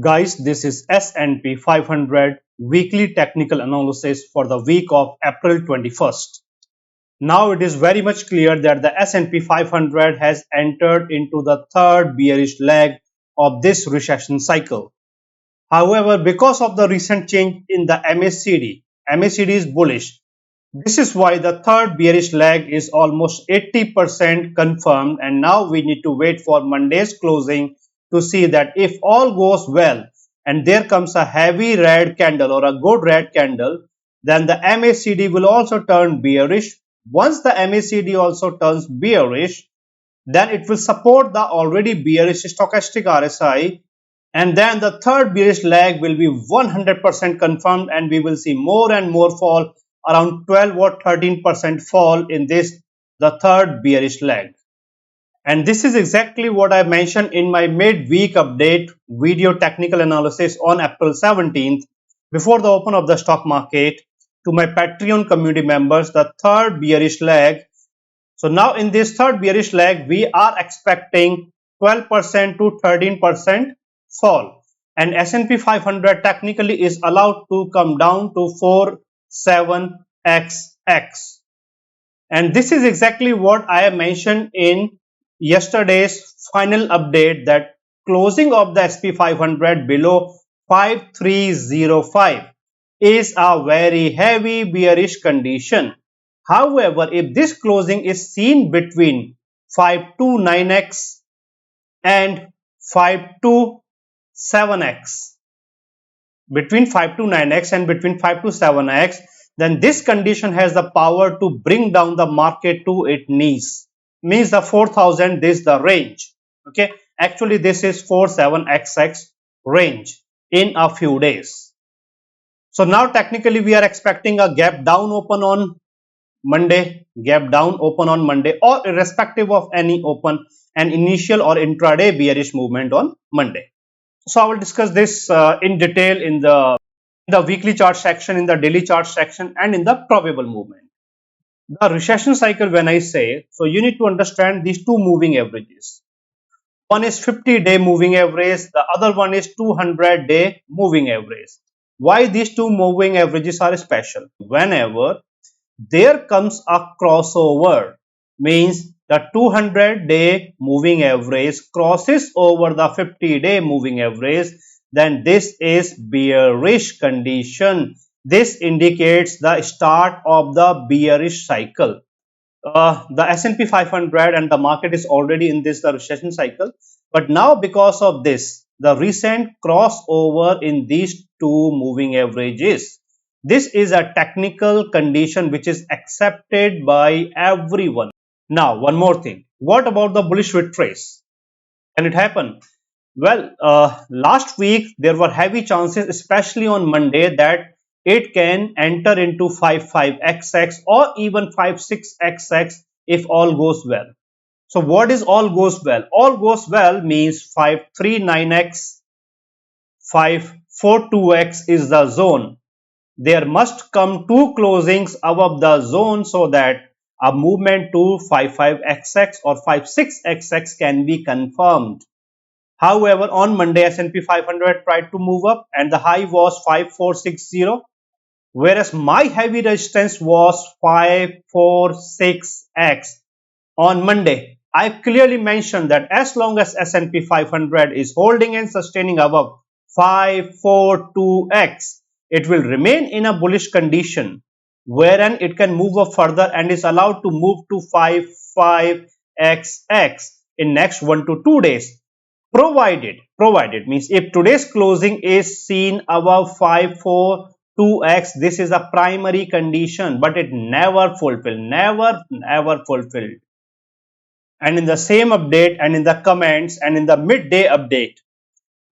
Guys, this is S&P 500 weekly technical analysis for the week of April 21st. Now it is very much clear that the S&P 500 has entered into the third bearish leg of this recession cycle. However, because of the recent change in the MACD is bullish. This is why the third bearish leg is almost 80% confirmed, and now we need to wait for Monday's closing to see that if all goes well and there comes a heavy red candle or a good red candle, then the MACD will also turn bearish. Once the MACD also turns bearish, then it will support the already bearish stochastic RSI, and then the third bearish leg will be 100% confirmed, and we will see more and more fall, around 12 or 13% fall in the third bearish leg. And this is exactly what I mentioned in my mid-week update video technical analysis on April 17th before the open of the stock market to my Patreon community members, the third bearish leg. So now in this third bearish leg, we are expecting 12% to 13% fall, and S&P 500 technically is allowed to come down to 47xx. And this is exactly what I have mentioned in yesterday's final update, that closing of the SP500 below 5305 is a very heavy bearish condition. However, if this closing is seen between 529x and 527x, between 529x and between 527x, then this condition has the power to bring down the market to its knees. Means the 4000, this is the range. Okay, actually this is 47xx range in a few days. So now technically we are expecting a gap down open on Monday, or irrespective of any open, an initial or intraday bearish movement on Monday. So I will discuss this in detail in the weekly chart section, in the daily chart section, and in the probable movement. The recession cycle, when I say, so you need to understand these two moving averages. One is 50-day moving average, the other one is 200-day moving average. Why these two moving averages are special? Whenever there comes a crossover, means the 200-day moving average crosses over the 50-day moving average, then this is bearish condition. This indicates the start of the bearish cycle. The S&P 500 and the market is already in the recession cycle, but now because of this, the recent crossover in these two moving averages, this is a technical condition which is accepted by everyone. Now, one more thing. What about the bullish retrace? Can it happen? Well, last week there were heavy chances, especially on Monday, that it can enter into 55xx or even 56xx if all goes well. So what is all goes well? All goes well means 539x, 542x is the zone. There must come two closings above the zone so that a movement to 55xx or 56xx can be confirmed. However, on Monday, S&P 500 tried to move up and the high was 5460, whereas my heavy resistance was 546x. On Monday, I clearly mentioned that as long as S&P 500 is holding and sustaining above 542x, it will remain in a bullish condition, wherein it can move up further and is allowed to move to 55xx in next 1 to 2 days. Provided means if today's closing is seen above 542x, this is a primary condition, but it never fulfilled, never fulfilled. And in the same update and in the comments and in the midday update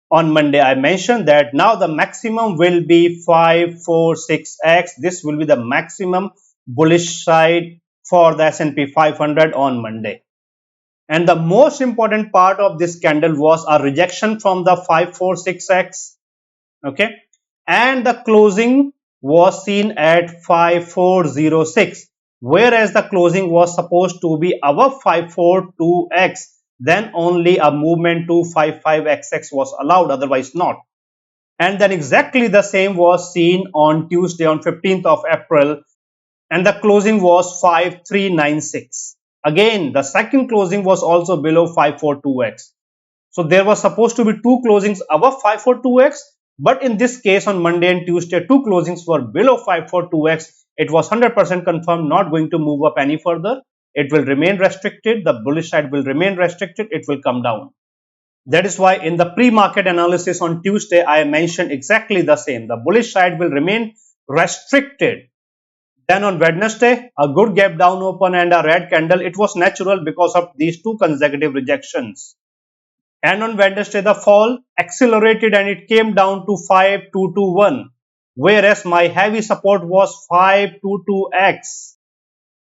on Monday, I mentioned that now the maximum will be 546x. This will be the maximum bullish side for the S&P 500 on Monday. And the most important part of this candle was a rejection from the 546x. Okay. And the closing was seen at 5406. Whereas the closing was supposed to be above 542x. Then only a movement to 55xx was allowed, otherwise not. And then exactly the same was seen on Tuesday on 15th of April, and the closing was 5396. Again, the second closing was also below 542x. So there was supposed to be two closings above 542x, but in this case on Monday and Tuesday, two closings were below 542x. It was 100% confirmed, not going to move up any further. It will remain restricted. The bullish side will remain restricted. It will come down. That is why in the pre-market analysis on Tuesday, I mentioned exactly the same. The bullish side will remain restricted. Then on Wednesday, a good gap down open and a red candle. It was natural because of these two consecutive rejections. And on Wednesday, the fall accelerated and it came down to 5221, whereas my heavy support was 522x.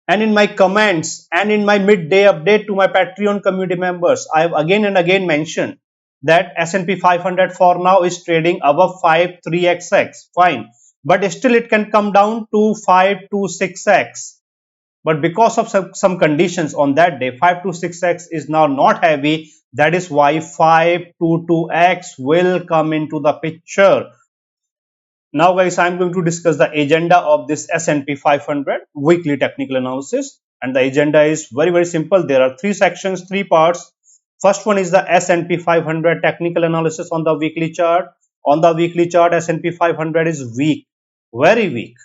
And in my comments and in my midday update to my Patreon community members, I have again and again mentioned that S&P 500 for now is trading above 53xx. Fine. But still it can come down to 526x. But because of some conditions on that day, 526x is now not heavy. That is why 522x will come into the picture. Now guys, I'm going to discuss the agenda of this S&P 500 weekly technical analysis, and the agenda is very simple. There are three sections, three parts. First one is the S&P 500 technical analysis on the weekly chart. On the weekly chart, S&P 500 is weak, very weak.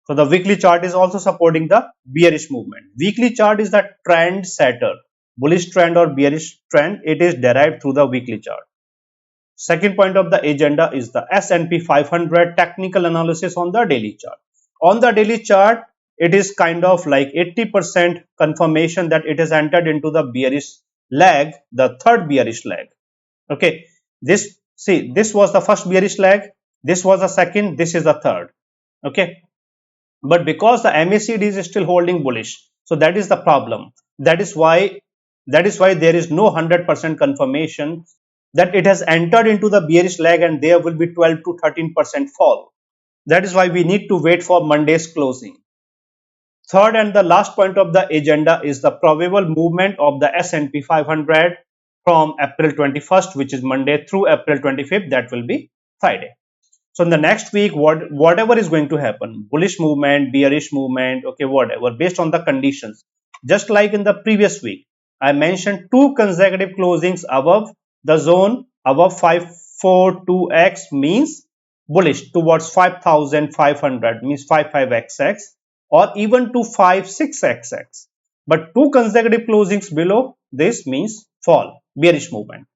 So the weekly chart is also supporting the bearish movement. Weekly chart is the trend setter. Bullish trend or bearish trend, it is derived through the weekly chart. Second point of the agenda is the S&P 500 technical analysis on the daily chart. On the daily chart, it is kind of like 80% confirmation that it has entered into the bearish leg, the third bearish leg. Okay, this was the first bearish leg, this was the second, this is the third. Okay, but because the MACD is still holding bullish, so that is the problem. That is why there is no 100% confirmation that it has entered into the bearish leg and there will be 12 to 13% fall. That is why we need to wait for Monday's closing. Third and the last point of the agenda is the probable movement of the S&P 500 from April 21st, which is Monday, through April 25th, that will be Friday. So in the next week, whatever is going to happen, bullish movement, bearish movement, okay, whatever, based on the conditions. Just like in the previous week, I mentioned two consecutive closings above the zone, above 542x means bullish towards 5500 means 55xx, or even to 56xx. But two consecutive closings below this means fall, bearish movement.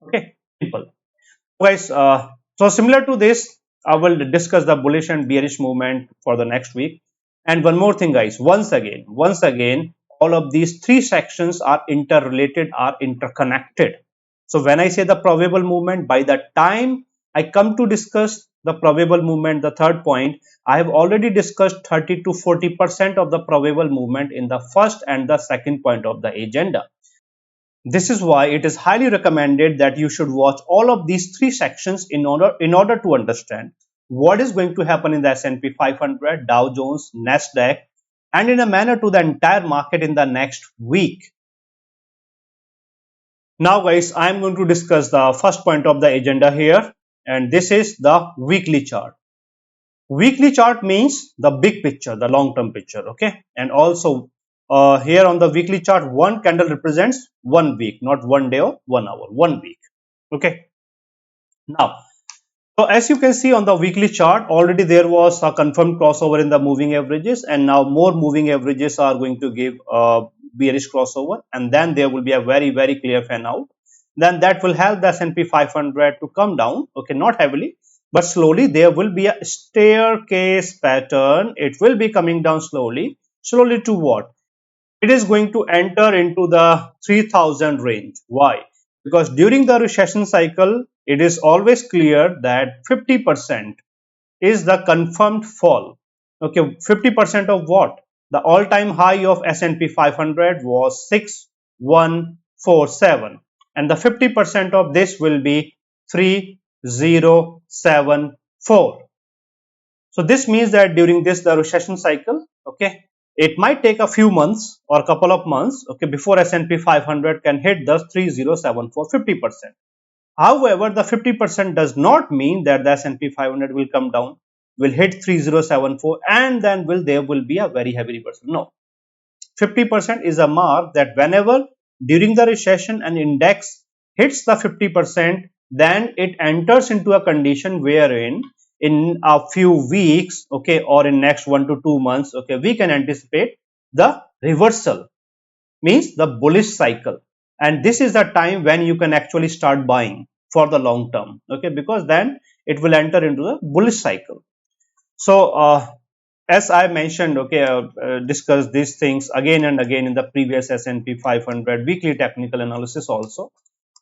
Okay, simple. Guys, so similar to this, I will discuss the bullish and bearish movement for the next week. And one more thing, guys, once again, all of these three sections are interrelated, are interconnected. So when I say the probable movement, by the time I come to discuss the probable movement, the third point, I have already discussed 30 to 40% of the probable movement in the first and the second point of the agenda. This is why it is highly recommended that you should watch all of these three sections in order to understand what is going to happen in the S&P 500, Dow Jones, Nasdaq, and in a manner to the entire market in the next week. Now guys, I am going to discuss the first point of the agenda here, and this is the weekly chart. Weekly chart means the big picture, the long-term picture, okay? And also here on the weekly chart, one candle represents 1 week, not 1 day or 1 hour, 1 week. Okay. Now, so as you can see on the weekly chart, already there was a confirmed crossover in the moving averages, and now more moving averages are going to give a bearish crossover, and then there will be a very clear fan out. Then that will help the S&P 500 to come down. Okay, not heavily, but slowly. There will be a staircase pattern. It will be coming down slowly to what? It is going to enter into the 3000 range. Why? Because during the recession cycle, it is always clear that 50% is the confirmed fall. Okay, 50% of what? The all-time high of S&P 500 was 6147, and the 50% of this will be 3074. So this means that during the recession cycle, okay, it might take a few months or a couple of months, okay, before S&P 500 can hit the 3074, 50%. However, the 50% does not mean that the S&P 500 will come down, will hit 3074, and then there will be a very heavy reversal. No, 50% is a mark that whenever during the recession an index hits the 50%, then it enters into a condition wherein in a few weeks, okay, or in next 1 to 2 months, okay, we can anticipate the reversal, means the bullish cycle. And this is the time when you can actually start buying for the long term, okay, because then it will enter into the bullish cycle. So as I mentioned, okay, discussed these things again and again in the previous S&P 500 weekly technical analysis also,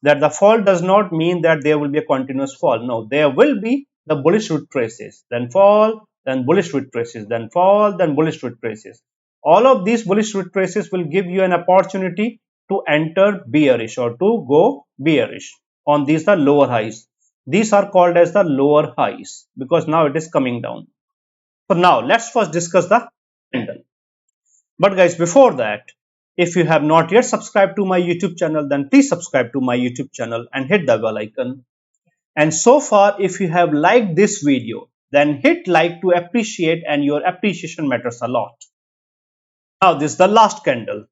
that the fall does not mean that there will be a continuous fall. No, there will be the bullish retraces, then fall, then bullish retraces, then fall, then bullish retraces. All of these bullish retraces will give you an opportunity to enter bearish or to go bearish on these the lower highs. These are called as the lower highs because now it is coming down. So now let's first discuss the candle. But guys, before that, if you have not yet subscribed to my YouTube channel, then please subscribe to my YouTube channel and hit the bell icon. And so far, if you have liked this video, then hit like to appreciate, and your appreciation matters a lot. Now this is the last candle.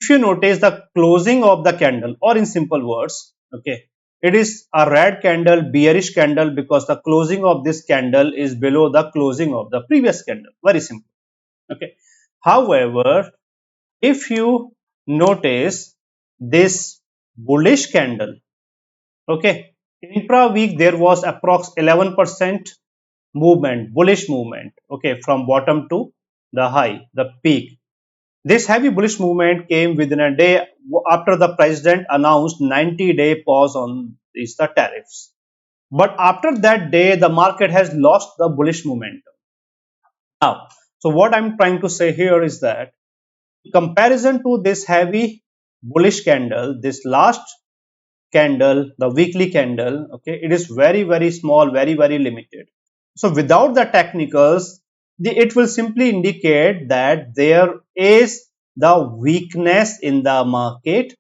If you notice the closing of the candle, or in simple words, okay, it is a red candle, bearish candle, because the closing of this candle is below the closing of the previous candle. Very simple. Okay. However, if you notice this bullish candle, okay, intra week there was approx 11% movement, bullish movement, okay, from bottom to the high, the peak. This heavy bullish movement came within a day after the president announced 90-day pause on these the tariffs. But after that day, the market has lost the bullish momentum. Now, so what I'm trying to say here is that in comparison to this heavy bullish candle, this last candle, the weekly candle, okay, it is very, very small, very, very limited. So without the technicals, it will simply indicate that there is the weakness in the market.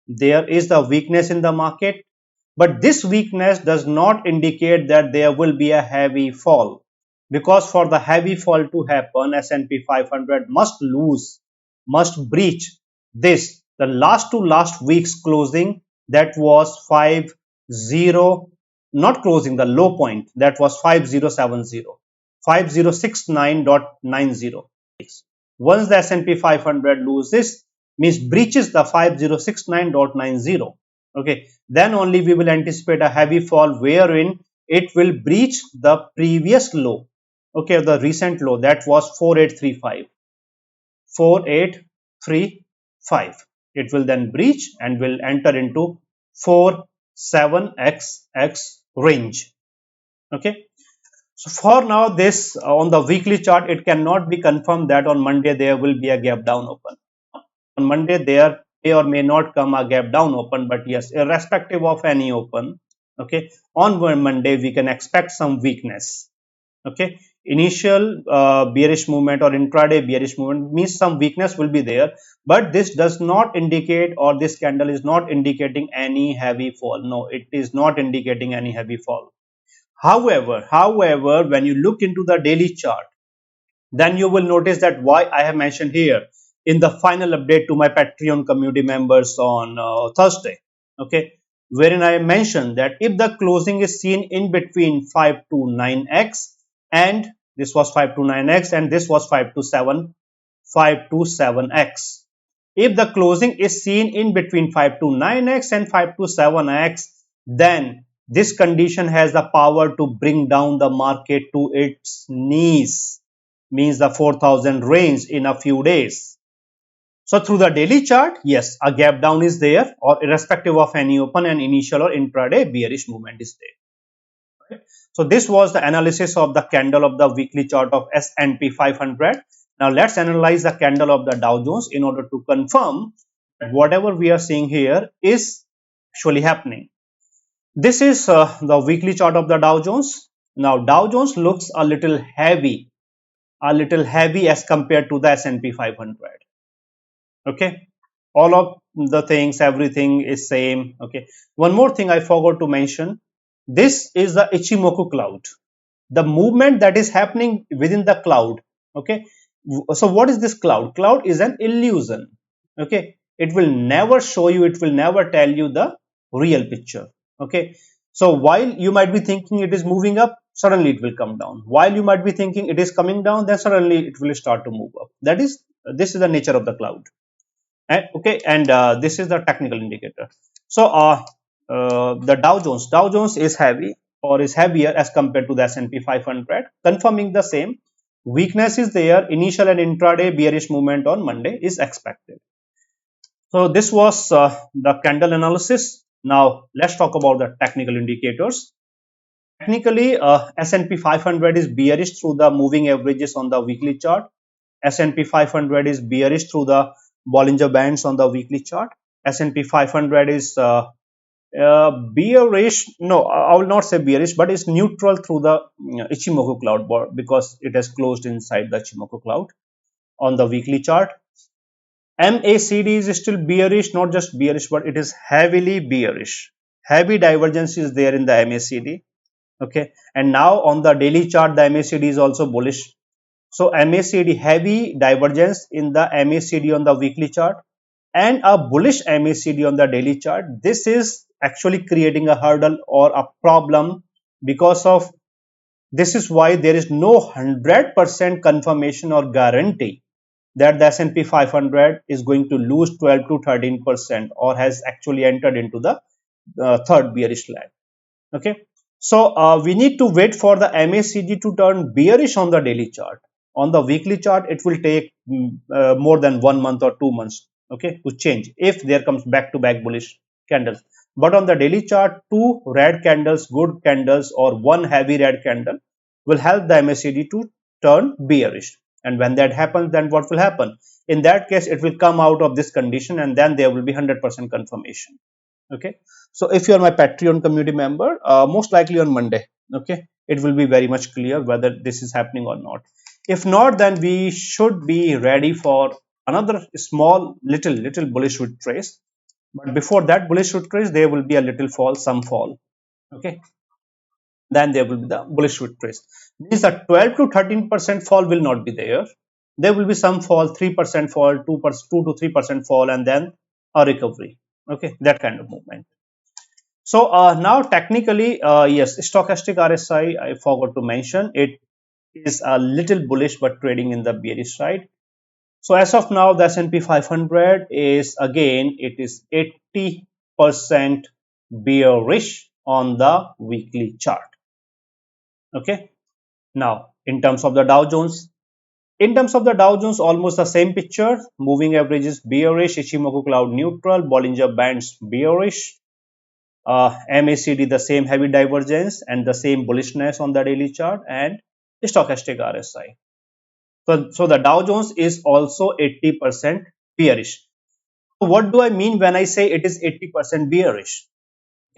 There is the weakness in the market, but this weakness does not indicate that there will be a heavy fall, because for the heavy fall to happen, S&P 500 must breach this, the last to last week's closing, that was 50, not closing, the low point, that was 5070, 5069.90. Once the S&P 500 loses, means breaches the 5069.90, okay, then only we will anticipate a heavy fall wherein it will breach the previous low, okay, the recent low, that was 4835. It will then breach and will enter into 47xx range. Okay, so for now, this on the weekly chart, it cannot be confirmed that on Monday there will be a gap down open. On Monday there may or may not come a gap down open, but yes, irrespective of any open, okay, on Monday we can expect some weakness. Okay, initial bearish movement or intraday bearish movement means some weakness will be there, but this does not indicate, or this candle is not indicating any heavy fall. No, it is not indicating any heavy fall. However, when you look into the daily chart, then you will notice that why I have mentioned here in the final update to my Patreon community members on Thursday, okay, wherein I mentioned that if the closing is seen in between 529x, and this was 529x and this was 527x. If the closing is seen in between 529x and 527x, then this condition has the power to bring down the market to its knees, means the 4000 range in a few days. So through the daily chart, yes, a gap down is there, or irrespective of any open and initial or intraday bearish movement is there. Right? So this was the analysis of the candle of the weekly chart of S&P 500. Now let's analyze the candle of the Dow Jones in order to confirm that whatever we are seeing here is actually happening. This is the weekly chart of the Dow Jones. Now Dow Jones looks a little heavy as compared to the S&P 500. Okay, all of the things, everything is same. Okay, one more thing I forgot to mention. This is the Ichimoku cloud, the movement that is happening within the cloud. Okay, so what is this cloud? Cloud is an illusion. Okay, it will never show you, it will never tell you the real picture. Okay, so while you might be thinking it is moving up, suddenly it will come down. While you might be thinking it is coming down, then suddenly it will start to move up. That is, this is the nature of the cloud. Okay, and this is the technical indicator. So the Dow Jones is heavy, or is heavier as compared to the S&P 500, confirming the same. Weakness is there. Initial and intraday bearish movement on Monday is expected. So this was the candle analysis. Now let's talk about the technical indicators. Technically, S&P 500 is bearish through the moving averages on the weekly chart. S&P 500 is bearish through the Bollinger Bands on the weekly chart. S&P 500 is bearish. No, I will not say bearish, but it's neutral through the Ichimoku cloud, because it has closed inside the Ichimoku cloud on the weekly chart. MACD is still bearish, not just bearish, but it is heavily bearish. Heavy divergence is there in the MACD. Okay, and now on the daily chart, the MACD is also bullish. So MACD, heavy divergence in the MACD on the weekly chart and a bullish MACD on the daily chart. This is actually creating a hurdle or a problem, because of this is why there is no 100% confirmation or guarantee that the S&P 500 is going to lose 12 to 13% or has actually entered into the third bearish leg. Okay, so we need to wait for the MACD to turn bearish on the daily chart. On the weekly chart, it will take more than 1 month or 2 months, okay, to change if there comes back-to-back bullish candles. But on the daily chart, 2 red candles, good candles, or 1 heavy red candle will help the MACD to turn bearish. And when that happens, then what will happen? In that case, it will come out of this condition, and then there will be 100% confirmation. Okay, so if you are my Patreon community member, most likely on Monday, okay, it will be very much clear whether this is happening or not. If not, then we should be ready for another small little bullish retrace. But before that bullish retrace, there will be a little fall, some fall. Okay, then there will be the bullish retrace. Means a 12 to 13% fall will not be there. There will be some fall, 3% fall, 2 to 3% fall, and then a recovery. Okay, that kind of movement. So now technically, yes, stochastic RSI, I forgot to mention, it is a little bullish but trading in the bearish side. So as of now, the S&P 500 is again, it is 80% bearish on the weekly chart. Okay, now in terms of the Dow Jones, almost the same picture. Moving averages bearish, Ichimoku cloud neutral, Bollinger Bands bearish. MACD the same heavy divergence and the same bullishness on the daily chart, and stochastic RSI. So the Dow Jones is also 80% bearish. So what do I mean when I say it is 80% bearish?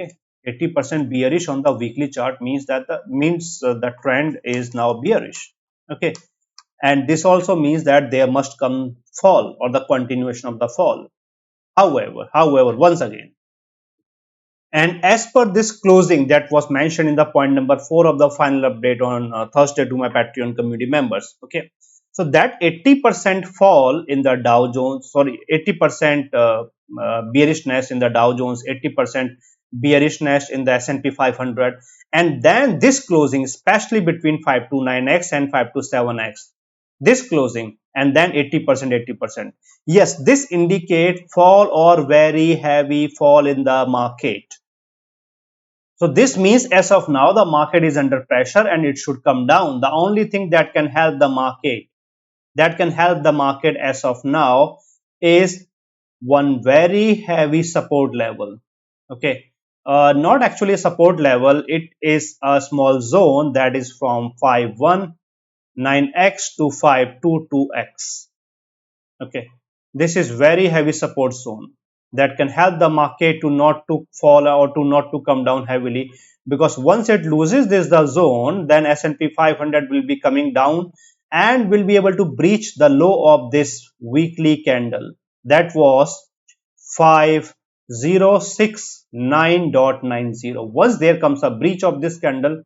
Okay, 80% bearish on the weekly chart means that the trend is now bearish. Okay, and this also means that there must come fall or the continuation of the fall. However, once again, and as per this closing that was mentioned in the point number 4 of the final update on Thursday to my Patreon community members. Okay, so that 80% fall in the Dow Jones, 80% bearishness in the Dow Jones, 80% bearishness in the S&P 500, and then this closing, especially between 529x and 527x, this closing, and then 80%. Yes, this indicate fall or very heavy fall in the market. So this means as of now, the market is under pressure and it should come down. The only thing that can help the market as of now is one very heavy support level. Okay, not actually a support level, it is a small zone that is from 519x to 522x. Okay, this is very heavy support zone that can help the market to not to fall or to not to come down heavily, because once it loses this the zone, then S&P 500 will be coming down and will be able to breach the low of this weekly candle that was 5069.90. Once there comes a breach of this candle,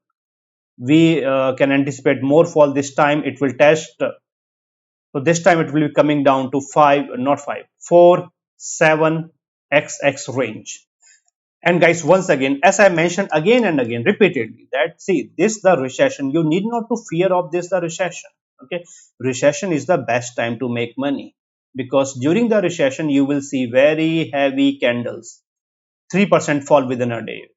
we can anticipate more fall. This time it will test, so this time it will be coming down to 5, not 5, 4, 7 xx range. And guys, once again, as I mentioned again and again repeatedly, that see, this the recession, you need not to fear of this the recession. Okay, recession is the best time to make money, because during the recession you will see very heavy candles, 3% fall within a day,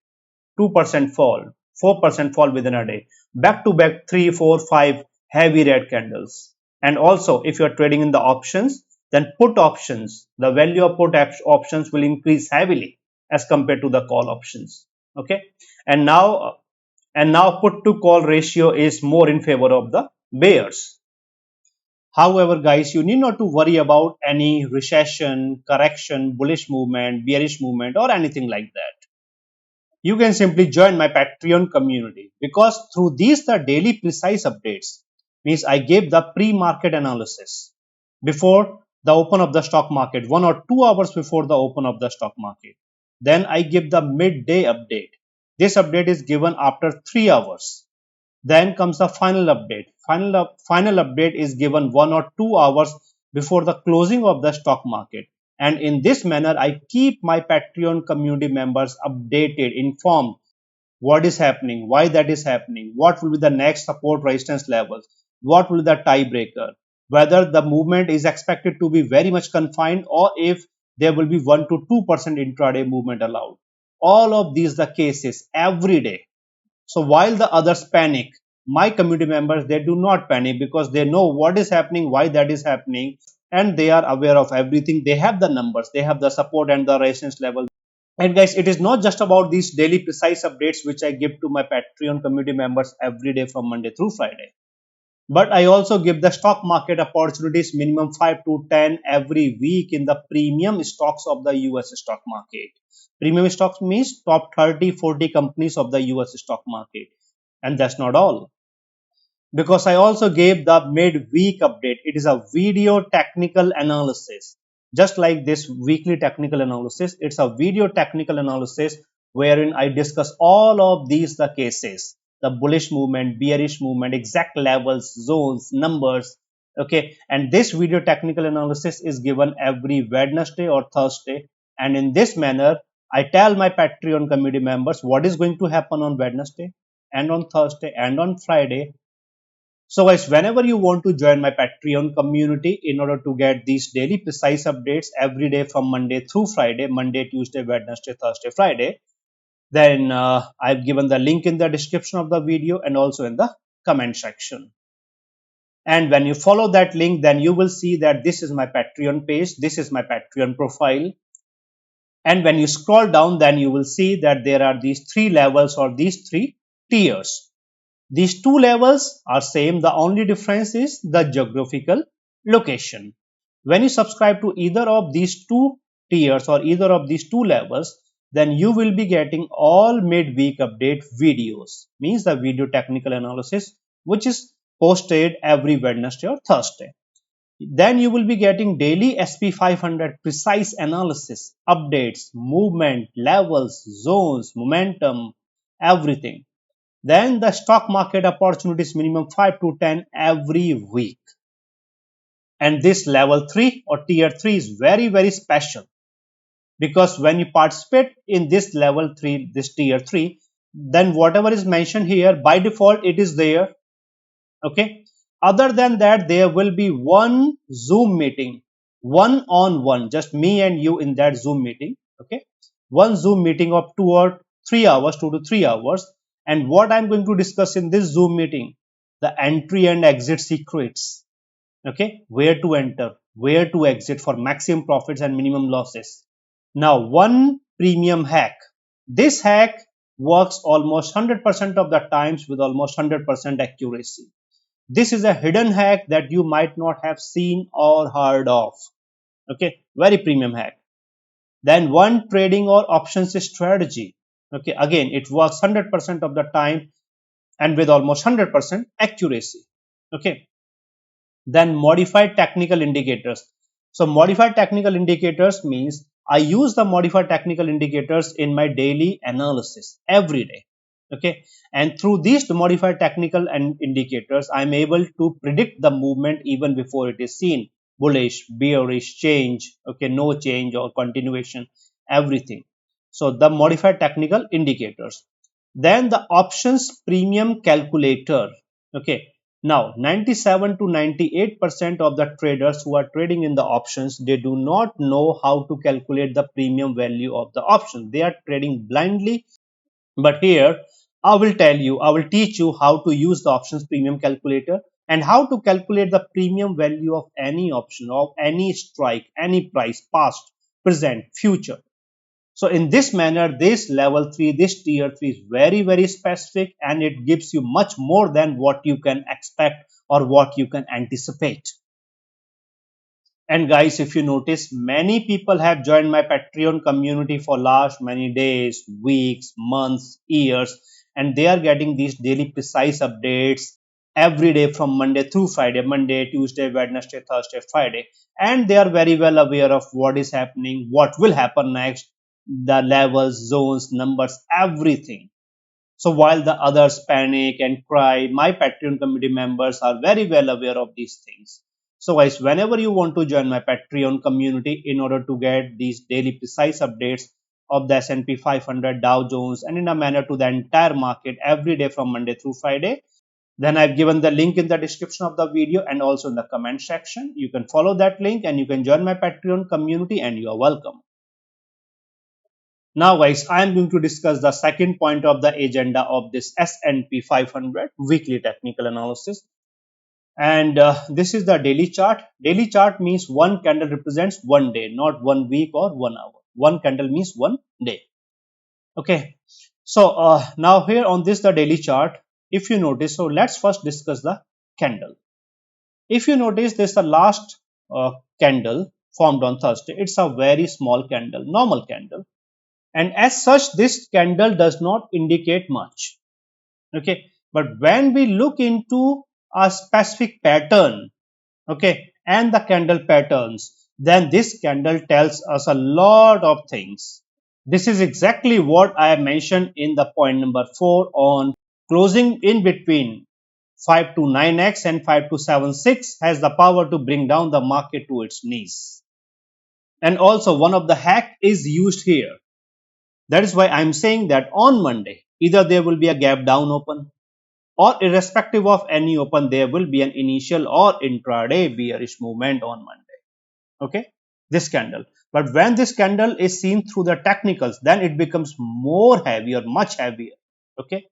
2% fall, 4% fall within a day, back to back 3, 4, 5 heavy red candles. And also, if you are trading in the options, then put options, the value of put options will increase heavily as compared to the call options. Okay, and now put to call ratio is more in favor of the bears. However, guys, you need not to worry about any recession, correction, bullish movement, bearish movement, or anything like that. You can simply join my Patreon community, because through these the daily precise updates, means I gave the pre-market analysis before the open of the stock market, 1 or 2 hours before the open of the stock market. Then I give the midday update. This update is given after 3 hours. Then comes the final update. Final update is given 1 or 2 hours before the closing of the stock market. And in this manner, I keep my Patreon community members updated, informed what is happening, why that is happening, what will be the next support resistance levels, what will be the tiebreaker, whether the movement is expected to be very much confined, or if there will be 1 to 2% intraday movement allowed. All of these the cases every day. So while the others panic, my community members, they do not panic, because they know what is happening, why that is happening, and they are aware of everything. They have the numbers, they have the support and the resistance level. And guys, it is not just about these daily precise updates which I give to my Patreon community members every day from Monday through Friday, but I also give the stock market opportunities minimum 5 to 10 every week in the premium stocks of the US stock market. Premium stocks means top 30-40 companies of the US stock market. And that's not all, because I also gave the mid-week update. It is a video technical analysis. Just like this weekly technical analysis, it's a video technical analysis wherein I discuss all of these the cases, the bullish movement, bearish movement, exact levels, zones, numbers. Okay, and this video technical analysis is given every Wednesday or Thursday. And in this manner, I tell my Patreon community members what is going to happen on Wednesday and on Thursday and on Friday. So guys, whenever you want to join my Patreon community in order to get these daily precise updates every day from Monday through Friday, Monday, Tuesday, Wednesday, Thursday, Friday, then I've given the link in the description of the video and also in the comment section. And when you follow that link, then you will see that this is my Patreon page. This is my Patreon profile. And when you scroll down, then you will see that there are these 3 levels or these 3 tiers. These 2 levels are same. The only difference is the geographical location. When you subscribe to either of these 2 tiers or either of these 2 levels, then you will be getting all midweek update videos, means the video technical analysis, which is posted every Wednesday or Thursday. Then you will be getting daily SP500 precise analysis, updates, movement, levels, zones, momentum, everything. Then the stock market opportunities minimum 5 to 10 every week. And this level 3 or tier 3 is very, very special, because when you participate in this level 3, this tier 3, then whatever is mentioned here by default it is there. Okay. Other than that, there will be one Zoom meeting, one on one, just me and you in that Zoom meeting. Okay. One Zoom meeting of 2 or 3 hours, 2 to 3 hours. And what I'm going to discuss in this Zoom meeting, the entry and exit secrets. Okay, where to enter, where to exit for maximum profits and minimum losses. Now, one premium hack. This hack works almost 100% of the times with almost 100% accuracy. This is a hidden hack that you might not have seen or heard of. Okay, very premium hack. Then one trading or options strategy. Okay, again, it works 100% of the time and with almost 100% accuracy. Okay. Then modified technical indicators. So modified technical indicators means I use the modified technical indicators in my daily analysis every day. Okay, and through these modified technical and indicators, I'm able to predict the movement even before it is seen: bullish, bearish, change, okay, no change or continuation, everything. So the modified technical indicators. Then the options premium calculator. Okay, now 97 to 98% of the traders who are trading in the options, they do not know how to calculate the premium value of the option. They are trading blindly. But here I will teach you how to use the options premium calculator and how to calculate the premium value of any option, of any strike, any price, past, present, future. So in this manner, this level 3, this tier 3 is very, very specific, and it gives you much more than what you can expect or what you can anticipate. And guys, if you notice, many people have joined my Patreon community for last many days, weeks, months, years, and they are getting these daily precise updates every day from Monday through Friday, Monday, Tuesday, Wednesday, Thursday, Friday. And they are very well aware of what is happening, what will happen next, the levels, zones, numbers, everything. So while the others panic and cry, my Patreon community members are very well aware of these things. So guys, whenever you want to join my Patreon community in order to get these daily precise updates of the S&P 500, Dow Jones, and in a manner to the entire market every day from Monday through Friday, then I've given the link in the description of the video and also in the comment section. You can follow that link and you can join my Patreon community, and you are welcome. Now guys, I am going to discuss the second point of the agenda of this S&P 500 weekly technical analysis. And this is the daily chart. Daily chart means one candle represents one day, not 1 week or 1 hour. One candle means one day. Okay. So now here on this, the daily chart, if you notice, so let's first discuss the candle. If you notice, this is the last candle formed on Thursday. It's a very small candle, normal candle. And as such, this candle does not indicate much. Okay, but when we look into a specific pattern, okay, and the candle patterns, then this candle tells us a lot of things. This is exactly what I mentioned in the point number 4 on closing in between 5 to 9x and 5 to 7.6 has the power to bring down the market to its knees. And also one of the hack is used here. That is why I'm saying that on Monday, either there will be a gap down open, or irrespective of any open, there will be an initial or intraday bearish movement on Monday. Okay, this candle. But when this candle is seen through the technicals, then it becomes more heavier, much heavier. Okay,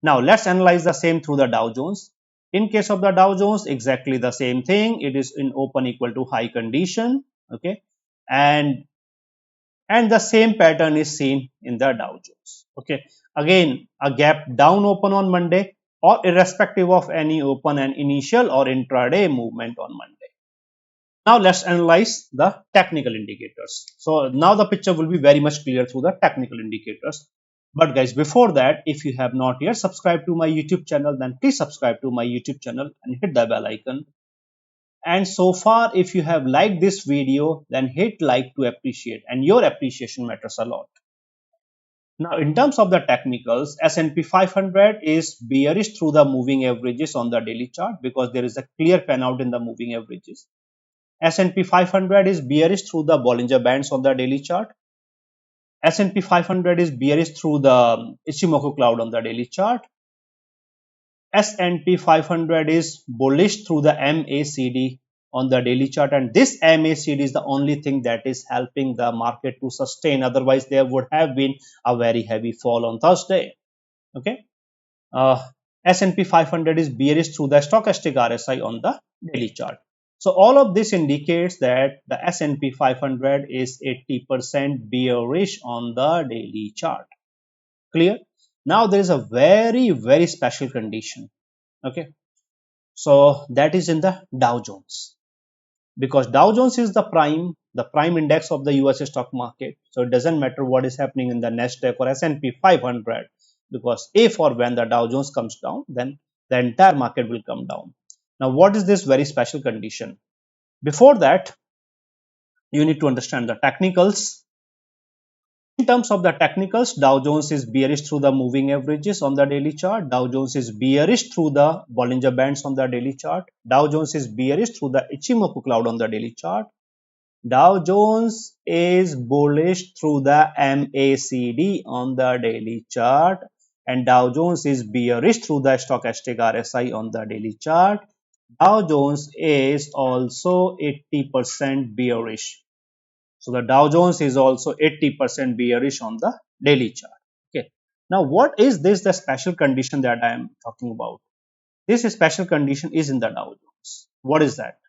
now let's analyze the same through the Dow Jones. In case of the Dow Jones, exactly the same thing. It is in open equal to high condition. Okay, and the same pattern is seen in the Dow Jones. Okay, again a gap down open on Monday, or irrespective of any open and initial or intraday movement on Monday. Now let's analyze the technical indicators. So now the picture will be very much clear through the technical indicators. But guys, before that, if you have not yet subscribed to my YouTube channel, then please subscribe to my YouTube channel and hit the bell icon. And so far, if you have liked this video, then hit like to appreciate, and your appreciation matters a lot. Now, in terms of the technicals, S&P 500 is bearish through the moving averages on the daily chart because there is a clear fan out in the moving averages. S&P 500 is bearish through the Bollinger Bands on the daily chart. S&P 500 is bearish through the Ichimoku cloud on the daily chart. S&P 500 is bullish through the MACD on the daily chart, and this MACD is the only thing that is helping the market to sustain. Otherwise, there would have been a very heavy fall on Thursday. Okay, S&P 500 is bearish through the stochastic RSI on the daily chart. So all of this indicates that the S&P 500 is 80% bearish on the daily chart. Clear? Now there is a very, very special condition. Okay, so that is in the Dow Jones, because Dow Jones is the prime index of the US stock market. So it doesn't matter what is happening in the Nasdaq or S&P 500, because if or when the Dow Jones comes down, then the entire market will come down. Now, what is this very special condition? Before that, you need to understand the technicals. In terms of the technicals, Dow Jones is bearish through the moving averages on the daily chart. Dow Jones is bearish through the Bollinger Bands on the daily chart. Dow Jones is bearish through the Ichimoku cloud on the daily chart. Dow Jones is bullish through the MACD on the daily chart, and Dow Jones is bearish through the stochastic RSI on the daily chart. Dow Jones is also 80% bearish. So the Dow Jones is also 80% bearish on the daily chart. Okay. Now, what is this the special condition that I am talking about? This special condition is in the Dow Jones. What is that?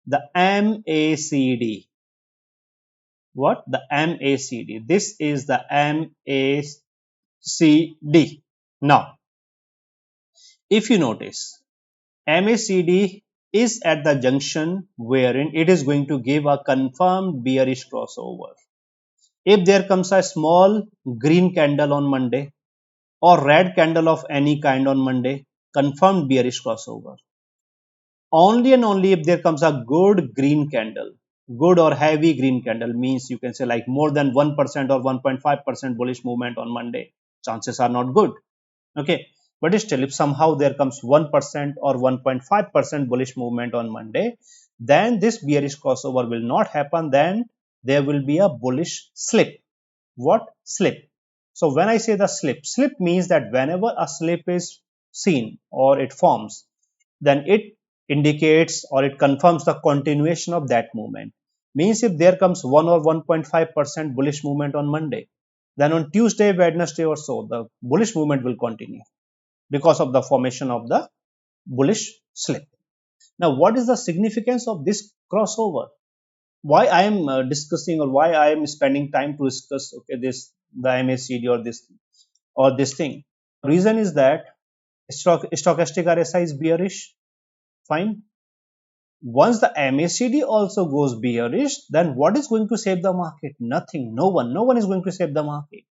The MACD. What? The MACD. This is the MACD. Now, if you notice, MACD is at the junction wherein it is going to give a confirmed bearish crossover. If there comes a small green candle on Monday or red candle of any kind on Monday, confirmed bearish crossover. Only and only if there comes a good green candle, good or heavy green candle, means you can say like more than 1% or 1.5% bullish movement on Monday, chances are not good. Okay, but still if somehow there comes 1% or 1.5% bullish movement on Monday, then this bearish crossover will not happen. Then there will be a bullish slip. What? Slip. So when I say the slip means that whenever a slip is seen or it forms, then it indicates or it confirms the continuation of that movement. Means if there comes 1 or 1.5% bullish movement on Monday, then on Tuesday, Wednesday or so, the bullish movement will continue because of the formation of the bullish slip. Now, what is the significance of this crossover? Why I am discussing or why I am spending time to discuss this the MACD or this thing? Reason is that stochastic RSI is bearish. Fine. Once the MACD also goes bearish, then what is going to save the market? Nothing. No one is going to save the market.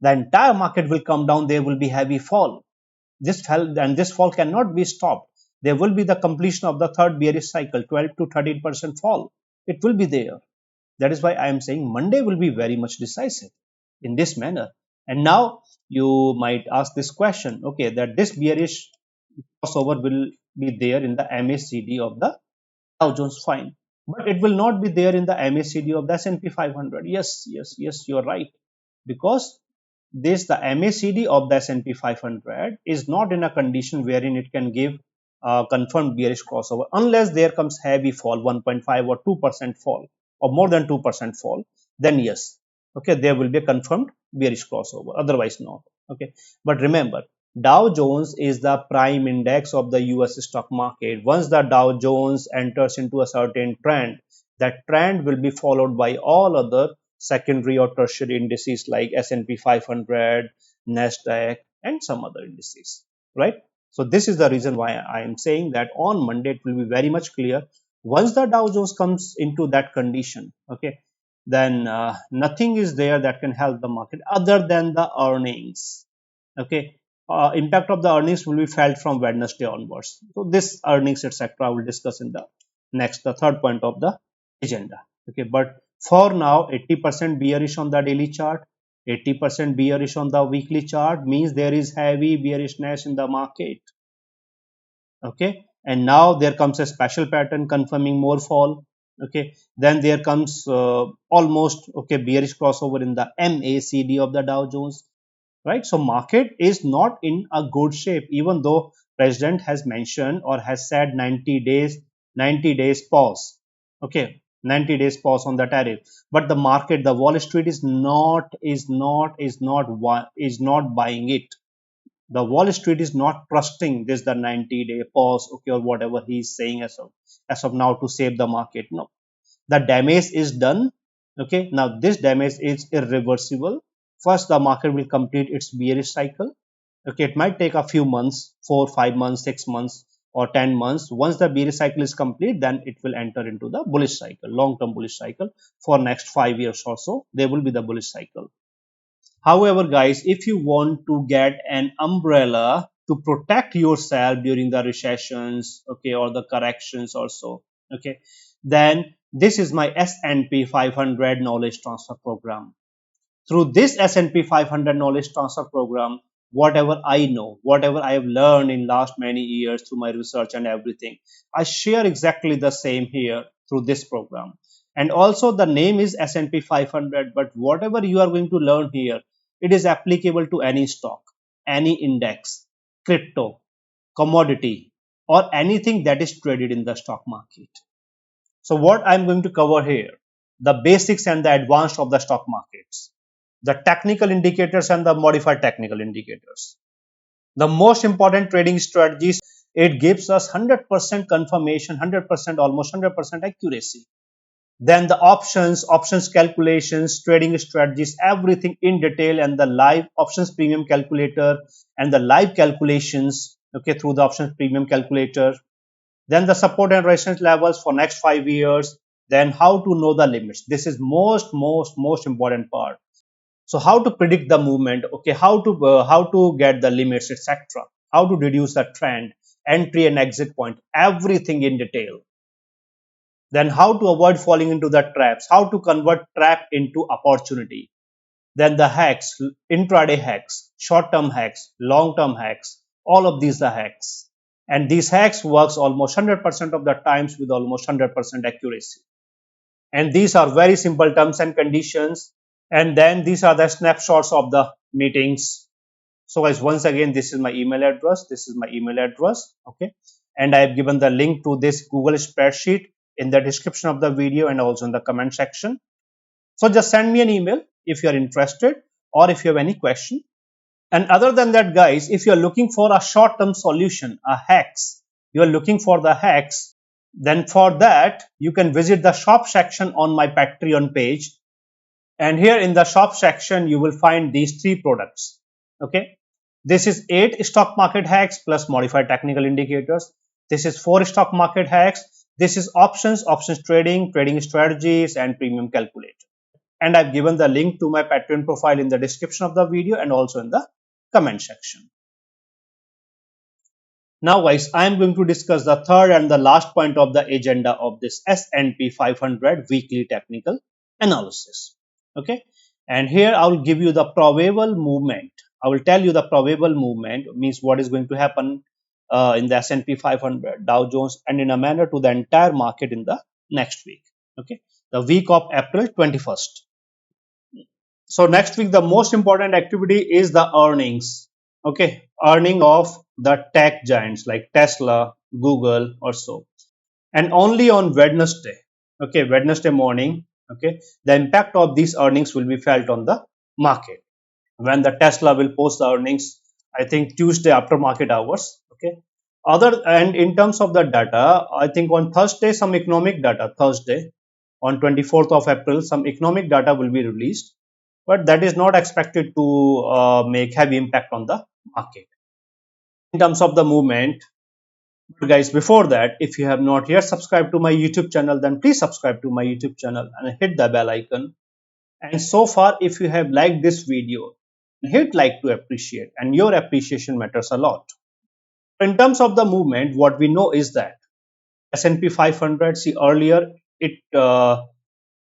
The entire market will come down. There will be heavy fall. This fall cannot be stopped. There will be the completion of the third bearish cycle, 12 to 13% fall. It will be there. That is why I am saying Monday will be very much decisive in this manner. And now you might ask this question, okay, that this bearish crossover will be there in the MACD of the Dow Jones, fine, but it will not be there in the MACD of the S&P 500. Yes, you are right, because the MACD of the S&P 500 is not in a condition wherein it can give a confirmed bearish crossover unless there comes heavy fall, 1.5 or 2% fall or more than 2% fall. Then yes, okay, there will be a confirmed bearish crossover, otherwise not. Okay, but remember, Dow Jones is the prime index of the US stock market. Once the Dow Jones enters into a certain trend, that trend will be followed by all other secondary or tertiary indices like S&P 500, Nasdaq, and some other indices, right? So this is the reason why I am saying that on Monday it will be very much clear. Once the Dow Jones comes into that condition, okay, then nothing is there that can help the market other than the earnings. Okay, impact of the earnings will be felt from Wednesday onwards. So this earnings etc. I will discuss in the the third point of the agenda. Okay, but for now 80% bearish on the daily chart, 80% bearish on the weekly chart means there is heavy bearishness in the market. Okay, and now there comes a special pattern confirming more fall. Okay, then there comes almost bearish crossover in the MACD of the Dow Jones, right? So market is not in a good shape, even though president has mentioned or has said 90 days pause. Okay, 90 days pause on the tariff, but the market, the Wall Street is not buying it. The Wall Street is not trusting this the 90-day pause, okay, or whatever he is saying as of now to save the market. No, the damage is done. Okay, now this damage is irreversible. First, the market will complete its bearish cycle. Okay, it might take a few months, 4, 5 months, 6 months, or 10 months. Once the bearish cycle is complete, then it will enter into the bullish cycle, long-term bullish cycle for next 5 years or so. There will be the bullish cycle. However, guys, if you want to get an umbrella to protect yourself during the recessions, okay, or the corrections also, okay, then this is my S&P 500 knowledge transfer program. through this S&P 500 knowledge transfer program, whatever I know, whatever I have learned in last many years through my research and everything, I share exactly the same here through this program. And also the name is S&P 500, but whatever you are going to learn here, it is applicable to any stock, any index, crypto, commodity, or anything that is traded in the stock market. So what I'm going to cover here, the basics and the advanced of the stock markets, the technical indicators and the modified technical indicators, the most important trading strategies. It gives us 100% confirmation, 100%, almost 100% accuracy. Then the options calculations, trading strategies, everything in detail, and the live options premium calculator and the live calculations, okay, through the options premium calculator. Then the support and resistance levels for next 5 years. Then how to know the limits. This is most important part. So how to predict the movement, okay, how to get the limits, etc. How to deduce the trend, entry and exit point, everything in detail. Then how to avoid falling into the traps, how to convert trap into opportunity. Then the hacks, intraday hacks, short-term hacks, long-term hacks, all of these are hacks. And these hacks works almost 100% of the times with almost 100% accuracy. And these are very simple terms and conditions. And then these are the snapshots of the meetings. So guys, once again, this is my email address. This is my email address. Okay. And I have given the link to this Google spreadsheet in the description of the video and also in the comment section. So just send me an email if you are interested or if you have any question. And other than that, guys, if you are looking for a short-term solution, a hacks, you are looking for the hacks, then for that, you can visit the shop section on my Patreon page. And here in the shop section, you will find these 3 products. Okay. This is 8 stock market hacks plus modified technical indicators. This is 4 stock market hacks. This is options trading, trading strategies, and premium calculator. And I've given the link to my Patreon profile in the description of the video and also in the comment section. Now guys, I am going to discuss the third and the last point of the agenda of this S&P 500 weekly technical analysis. Okay, and here I will give you the probable movement. I will tell you the probable movement means what is going to happen in the S&P 500, Dow Jones, and in a manner to the entire market in the next week. Okay, the week of April 21st. So next week, the most important activity is the earnings. Okay, earning of the tech giants like Tesla, Google, or so. And only on Wednesday, okay, Wednesday morning, okay, the impact of these earnings will be felt on the market. When the Tesla will post the earnings, I think Tuesday after market hours. Okay. Other and in terms of the data, I think on Thursday some economic data. Thursday, on 24th of April, some economic data will be released, but that is not expected to make heavy impact on the market. In terms of the movement, guys, before that, if you have not yet subscribed to my YouTube channel, then please subscribe to my YouTube channel and hit the bell icon. And so far, if you have liked this video, hit like to appreciate, and your appreciation matters a lot. In terms of the movement, what we know is that S&P 500, see earlier, it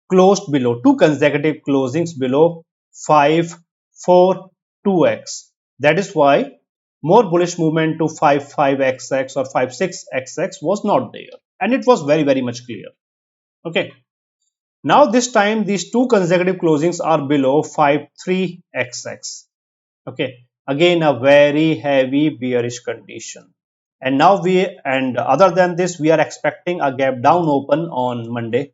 closed below 2 consecutive closings below 542x. That is why more bullish movement to 55xx or 56xx was not there, and it was very much clear. Okay, now this time these 2 consecutive closings are below 53xx. Okay, again a very heavy bearish condition. And now other than this, we are expecting a gap down open on Monday.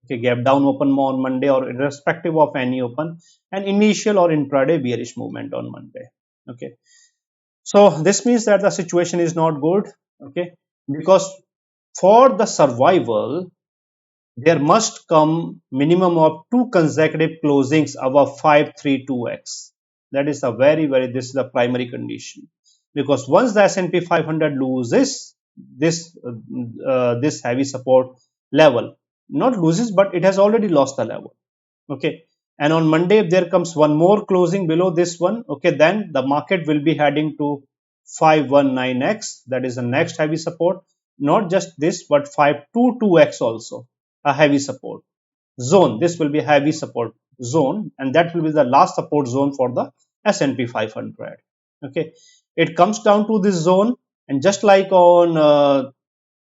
Okay, gap down open on Monday or irrespective of any open, and initial or intraday bearish movement on Monday. Okay, so this means that the situation is not good. Okay, because for the survival, there must come minimum of 2 consecutive closings above 532x. That is a this is the primary condition, because once the S&P 500 loses this heavy support level, not loses, but it has already lost the level. Okay, and on Monday, if there comes one more closing below this one, okay, then the market will be heading to 519x. That is the next heavy support. Not just this, but 522x also a heavy support zone. This will be heavy support zone, and that will be the last support zone for the S&P 500. Okay, it comes down to this zone, and just like on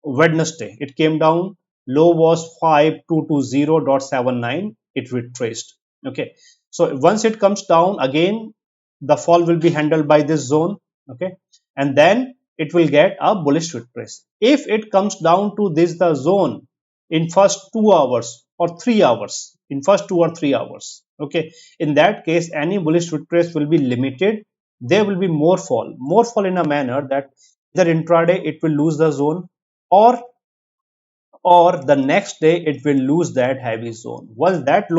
Wednesday, it came down. Low was 5220.79. It retraced. Okay, so once it comes down again, the fall will be handled by this zone. Okay, and then it will get a bullish retrace. If it comes down to this the zone in first 2 hours or 3 hours, in first 2 or 3 hours, okay, in that case any bullish retrace will be limited. There will be more fall in a manner that either intraday it will lose the zone, or the next day it will lose that heavy zone. Once that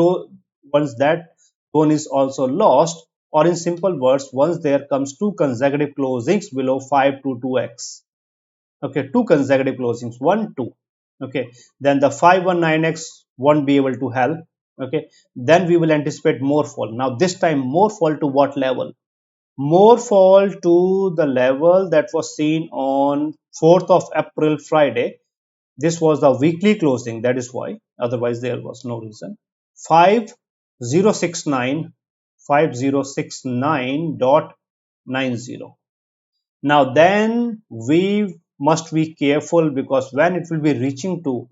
zone is also lost, or in simple words, once there comes two consecutive closings below 522x, okay, two consecutive closings, 1 2, okay, then the 519x won't be able to help. Okay, then we will anticipate more fall. Now this time more fall to what level? More fall to the level that was seen on 4th of April, Friday. This was the weekly closing, that is why, otherwise there was no reason. 5069 5069.90. Now then we must be careful, because when it will be reaching to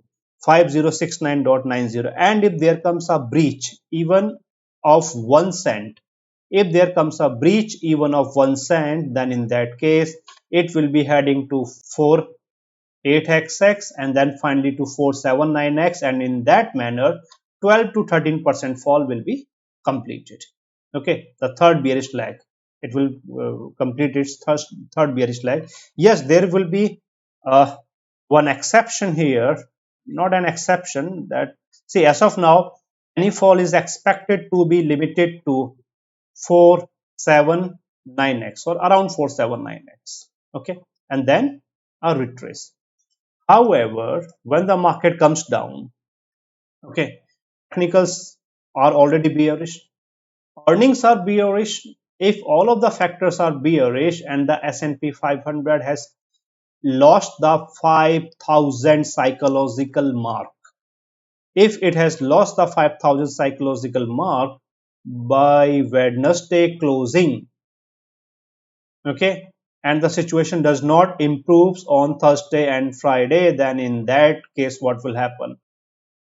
5069.90, and if there comes a breach even of 1 cent, if there comes a breach even of 1 cent, then in that case it will be heading to 48xx, and then finally to 479x, and in that manner 12 to 13% fall will be completed. Okay, the third bearish leg, it will complete its third bearish leg. Yes, there will be one exception here, not an exception, that see, as of now any fall is expected to be limited to 479x or around 479x. Okay, and then a retrace. However, when the market comes down, okay, technicals are already bearish, earnings are bearish. If all of the factors are bearish and the S&P 500 has lost the 5,000 psychological mark, if it has lost the 5,000 psychological mark by Wednesday closing, okay, and the situation does not improve on Thursday and Friday, then in that case what will happen?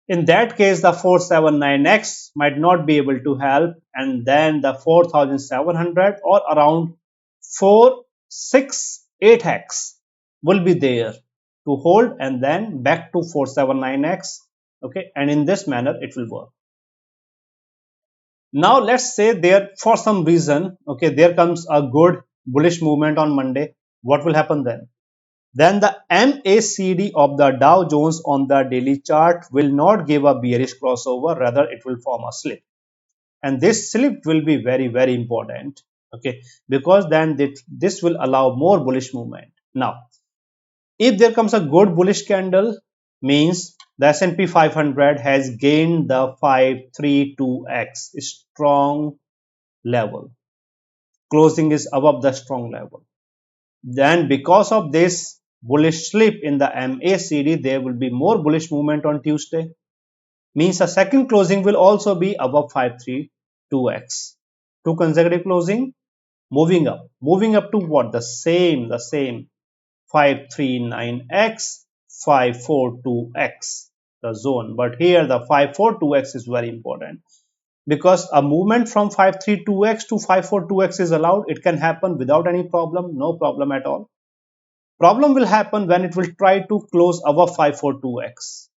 In that case the 479x might not be able to help, and then the 4700 or around 468x will be there to hold, and then back to 479x. Okay, and in this manner it will work. Now let's say there for some reason, okay, there comes a good bullish movement on Monday. What will happen then? Then the MACD of the Dow Jones on the daily chart will not give a bearish crossover, rather it will form a slip, and this slip will be very, very important, okay, because then this will allow more bullish movement. Now if there comes a good bullish candle, means the S&P 500 has gained the 532x strong level, closing is above the strong level. Then because of this bullish slip in the MACD, there will be more bullish movement on Tuesday, means a second closing will also be above 532x, two consecutive closing, moving up to what? The same 539x, 542x, the zone. But here the 542x is very important, because a movement from 532x to 542x is allowed. It can happen without any problem, no problem at all. Problem will happen when it will try to close above 542x.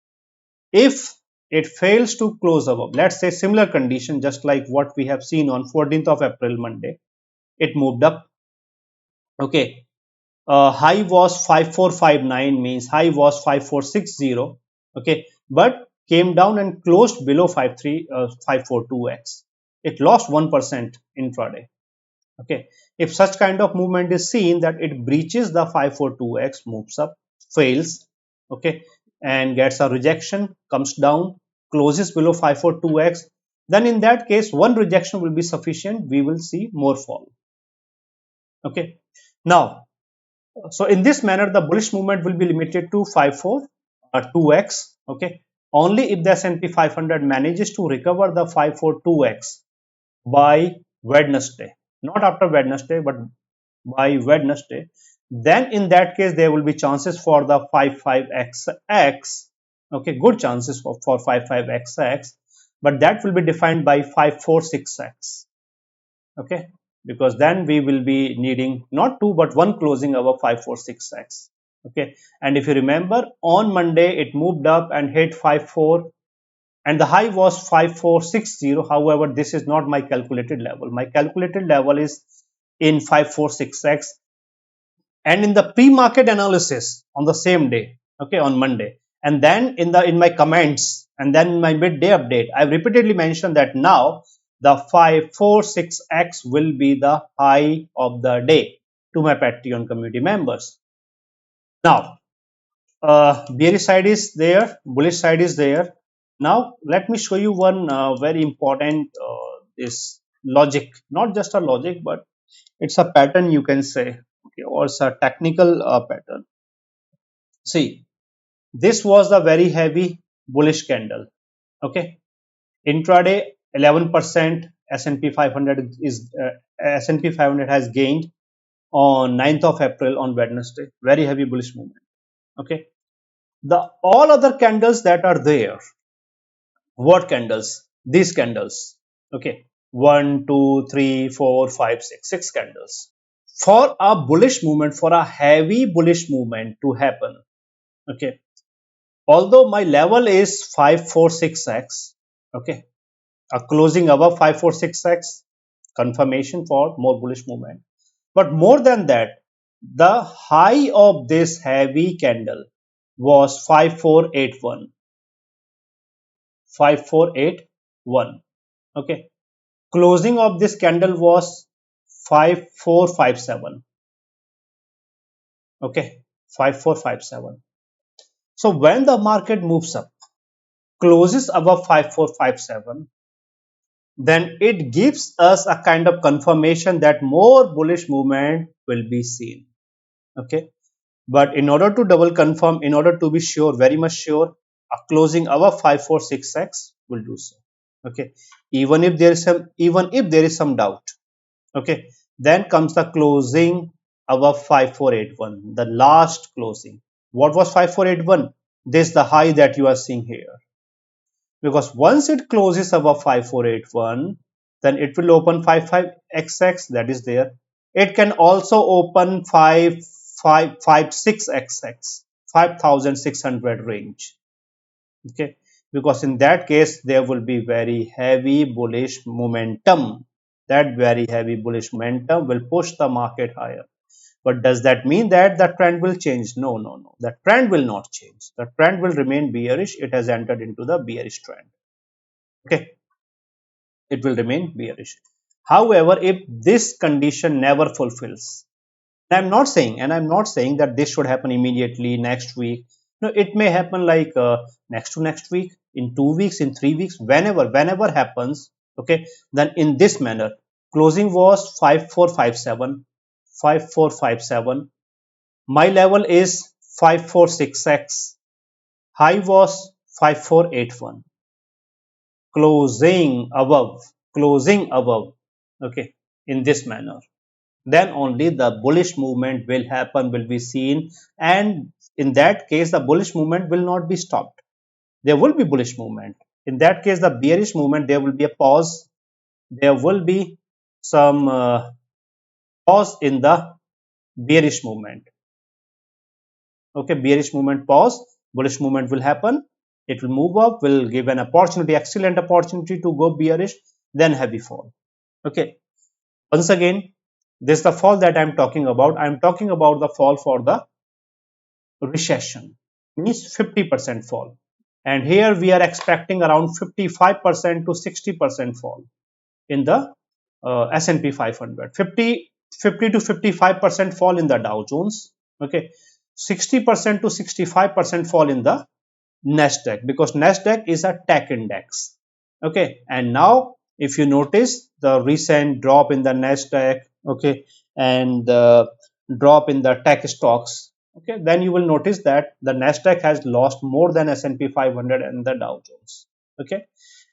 If it fails to close above, let's say similar condition just like what we have seen on 14th of April, Monday, it moved up. Okay, high was 5459, means high was 5460. Okay, but came down and closed below 542x. It lost 1% intraday. Okay, if such kind of movement is seen that it breaches the 542x, moves up, fails, okay, and gets a rejection, comes down, closes below 542x, then in that case one rejection will be sufficient, we will see more fall. Okay, now so in this manner the bullish movement will be limited to 542x, okay, only if the S&P 500 manages to recover the 542x by Wednesday, not after Wednesday, but by Wednesday, then in that case there will be chances for the 55xx. Okay, good chances for 55xx, but that will be defined by 546x. Okay, because then we will be needing not two but one closing above 546x. Okay, and if you remember, on Monday it moved up and hit 54 and the high was 5460. However, this is not my calculated level. My calculated level is in 546x, and in the pre-market analysis on the same day, okay, on Monday, and then in my comments and then in my midday update, I've repeatedly mentioned that now the 546x will be the high of the day to my Patreon community members. Now bearish side is there, bullish side is there. Now let me show you one very important this logic, not just a logic, but it's a pattern, you can say, okay, or it's a technical pattern. See, this was the very heavy bullish candle. Okay, intraday 11% S&P 500 is S&P 500 has gained on 9th of April on Wednesday. Very heavy bullish movement. Okay, the all other candles that are there, what candles? These candles. Okay, 1, 2, 3, 4, 5, 6, 6 candles. For a bullish movement, for a heavy bullish movement to happen, okay, although my level is 546x, okay, a closing above 546x, confirmation for more bullish movement. But more than that, the high of this heavy candle was 5481. 5481. Okay, closing of this candle was 5457. Okay, 5457. So when the market moves up, closes above 5457, then it gives us a kind of confirmation that more bullish movement will be seen. Okay, but in order to double confirm, in order to be sure, very much sure, a closing above 546x will do so. Okay, even if there is some doubt, okay, then comes the closing above 5481, the last closing. What was 5481? This is the high that you are seeing here, because once it closes above 5481, then it will open 55xx, that is there. It can also open 5556xx, 5600 range. Okay, because in that case there will be very heavy bullish momentum. That very heavy bullish momentum will push the market higher. But does that mean that the trend will change? No, no, no. The trend will not change. The trend will remain bearish. It has entered into the bearish trend. Okay, it will remain bearish. However, if this condition never fulfills, I'm not saying that this should happen immediately next week. No, it may happen like next to next week, in 2 weeks, in 3 weeks, whenever happens. Okay, then in this manner, closing was 5457, 5457. My level is 546x. High was 5481. Closing above. Okay, in this manner, then only the bullish movement will happen, will be seen, and in that case the bullish movement will not be stopped. There will be bullish movement. In that case, the bearish movement, there will be a pause. There will be some pause in the bearish movement. Okay, bearish movement pause, bullish movement will happen. It will move up, will give an opportunity, excellent opportunity to go bearish, then heavy fall. Okay, once again, this is the fall that I'm talking about. I'm talking about the fall for the recession, means 50% fall. And here we are expecting around 55% to 60% fall in the S&P 500. 50 to 55% fall in the Dow Jones. Okay, 60% to 65% fall in the Nasdaq, because Nasdaq is a tech index. Okay, and now if you notice the recent drop in the Nasdaq, okay, and the drop in the tech stocks, okay, then you will notice that the Nasdaq has lost more than S&P 500 and the Dow Jones. Okay,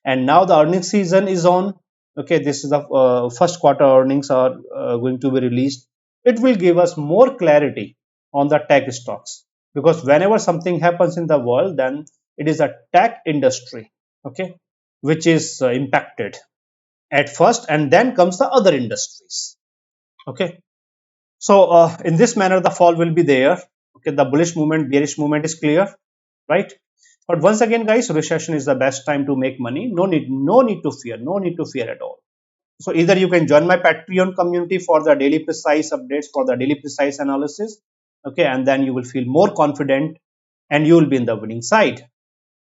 and now the earnings season is on. Okay, this is the first quarter earnings are going to be released. It will give us more clarity on the tech stocks, because whenever something happens in the world, then it is a tech industry, okay, which is impacted at first, and then comes the other industries. Okay, so in this manner, the fall will be there. Okay, the bullish movement, bearish movement is clear, right? But once again, guys, recession is the best time to make money. No need to fear, no need to fear at all. So either you can join my Patreon community for the daily precise updates, for the daily precise analysis, okay, and then you will feel more confident and you will be in the winning side.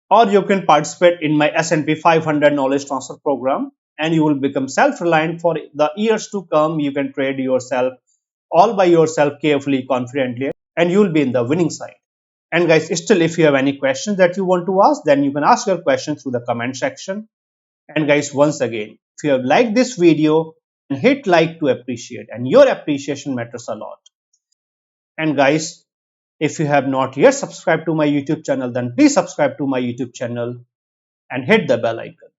Or you can participate in my S&P 500 knowledge transfer program, and you will become self-reliant for the years to come. You can trade yourself all by yourself, carefully, confidently, and you will be in the winning side. And guys, still, if you have any questions that you want to ask, then you can ask your questions through the comment section. And guys, once again, if you have liked this video, hit like to appreciate, and your appreciation matters a lot. And guys, if you have not yet subscribed to my YouTube channel, then please subscribe to my YouTube channel and hit the bell icon.